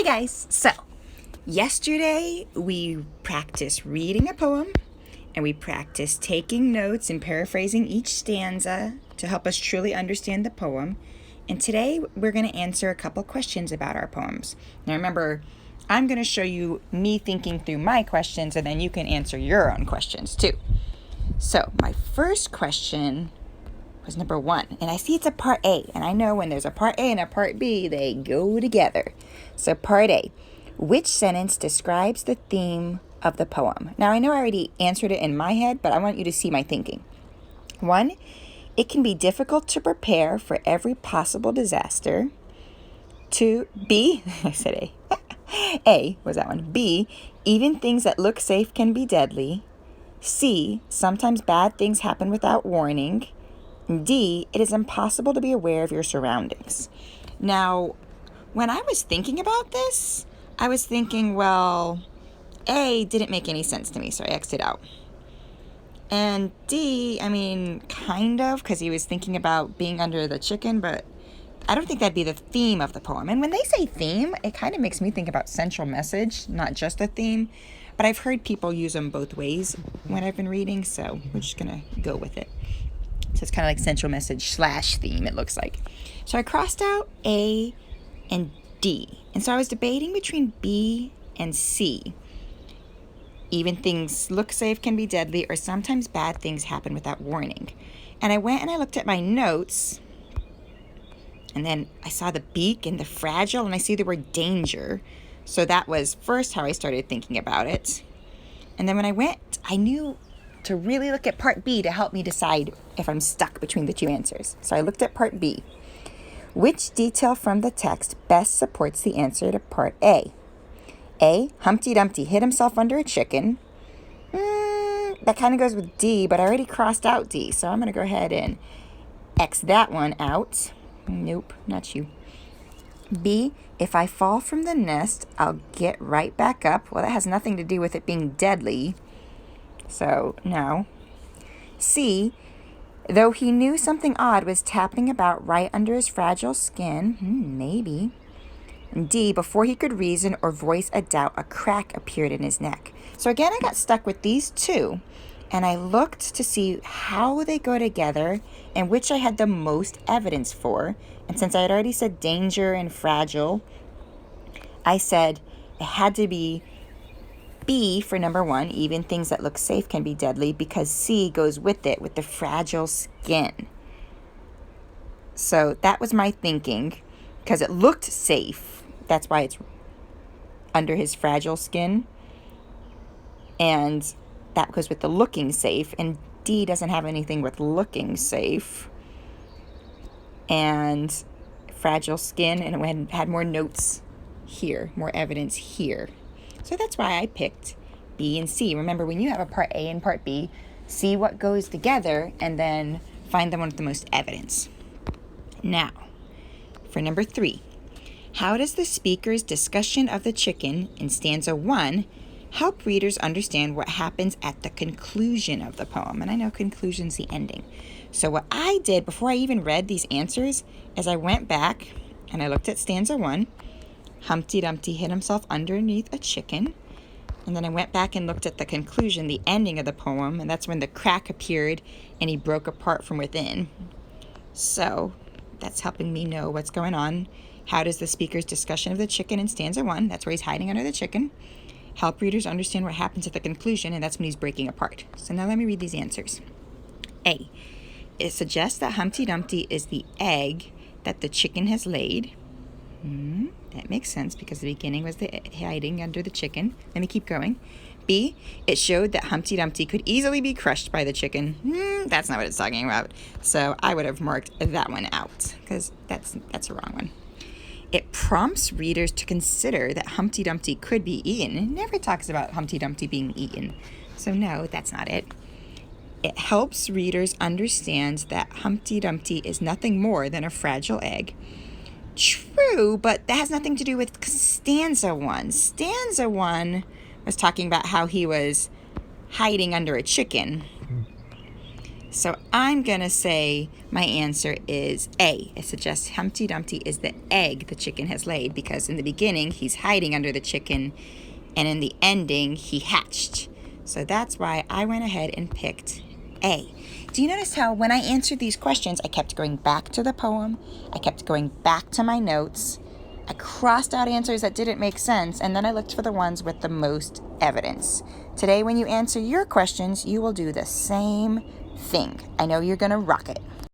guys, so yesterday we practiced reading a poem and we practiced taking notes and paraphrasing each stanza to help us truly understand the poem. And today we're going to answer a couple questions about our poems. Now remember, I'm going to show you me thinking through my questions and then you can answer your own questions too. So my first question was number 1, and I see it's a part A, and I know when there's a part A and a part B, they go together. So part A, which sentence describes the theme of the poem? Now I know I already answered it in my head, but I want you to see my thinking. 1, it can be difficult to prepare for every possible disaster. 2, B, I said A. A was that one. B, even things that look safe can be deadly. C, sometimes bad things happen without warning. D, it is impossible to be aware of your surroundings. Now, when I was thinking about this, I was thinking, well, A didn't make any sense to me, so I X'd it out. And D, I mean, kind of, because he was thinking about being under the chicken, but I don't think that'd be the theme of the poem. And when they say theme, it kind of makes me think about central message, not just a theme. But I've heard people use them both ways when I've been reading, so we're just going to go with it. So it's kind of like central message / theme, it looks like. So I crossed out A and D. And so I was debating between B and C. Even things look safe can be deadly, or sometimes bad things happen without warning. And I went and I looked at my notes, and then I saw the beak and the fragile, and I see the word danger. So that was first how I started thinking about it. And then when I went, I knew to really look at part B to help me decide if I'm stuck between the two answers. So I looked at part B. Which detail from the text best supports the answer to part A? A, Humpty Dumpty hid himself under a chicken. That kind of goes with D, but I already crossed out D, so I'm going to go ahead and X that one out. Nope, not you. B, if I fall from the nest, I'll get right back up. Well, that has nothing to do with it being deadly. So, no. C, though he knew something odd was tapping about right under his fragile skin. Maybe. And D, before he could reason or voice a doubt, a crack appeared in his neck. So again, I got stuck with these two. And I looked to see how they go together and which I had the most evidence for. And since I had already said danger and fragile, I said it had to be B for number 1, even things that look safe can be deadly, because C goes with it, with the fragile skin. So that was my thinking, because it looked safe. That's why it's under his fragile skin. And that goes with the looking safe. And D doesn't have anything with looking safe. And fragile skin, and it had more notes here, more evidence here. So that's why I picked B and C. Remember, when you have a part A and part B, see what goes together and then find the one with the most evidence. Now, for number 3, how does the speaker's discussion of the chicken in stanza 1 help readers understand what happens at the conclusion of the poem? And I know conclusion's the ending. So what I did before I even read these answers is I went back and I looked at stanza 1. Humpty Dumpty hid himself underneath a chicken. And then I went back and looked at the conclusion, the ending of the poem, and that's when the crack appeared and he broke apart from within. So that's helping me know what's going on. How does the speaker's discussion of the chicken in stanza 1, that's where he's hiding under the chicken, help readers understand what happens at the conclusion, and that's when he's breaking apart. So now let me read these answers. A, it suggests that Humpty Dumpty is the egg that the chicken has laid. That makes sense because the beginning was the hiding under the chicken. Let me keep going. B, it showed that Humpty Dumpty could easily be crushed by the chicken. That's not what it's talking about. So I would have marked that one out because that's a wrong one. It prompts readers to consider that Humpty Dumpty could be eaten. It never talks about Humpty Dumpty being eaten. So no, that's not it. It helps readers understand that Humpty Dumpty is nothing more than a fragile egg. True, but that has nothing to do with stanza 1. Stanza 1 was talking about how he was hiding under a chicken. So I'm going to say My answer is A. It suggests Humpty Dumpty is the egg the chicken has laid, because in the beginning he's hiding under the chicken, and in the ending he hatched. So that's why I went ahead and picked A. Do you notice how when I answered these questions, I kept going back to the poem, I kept going back to my notes, I crossed out answers that didn't make sense, and then I looked for the ones with the most evidence. Today, when you answer your questions, you will do the same thing. I know you're going to rock it.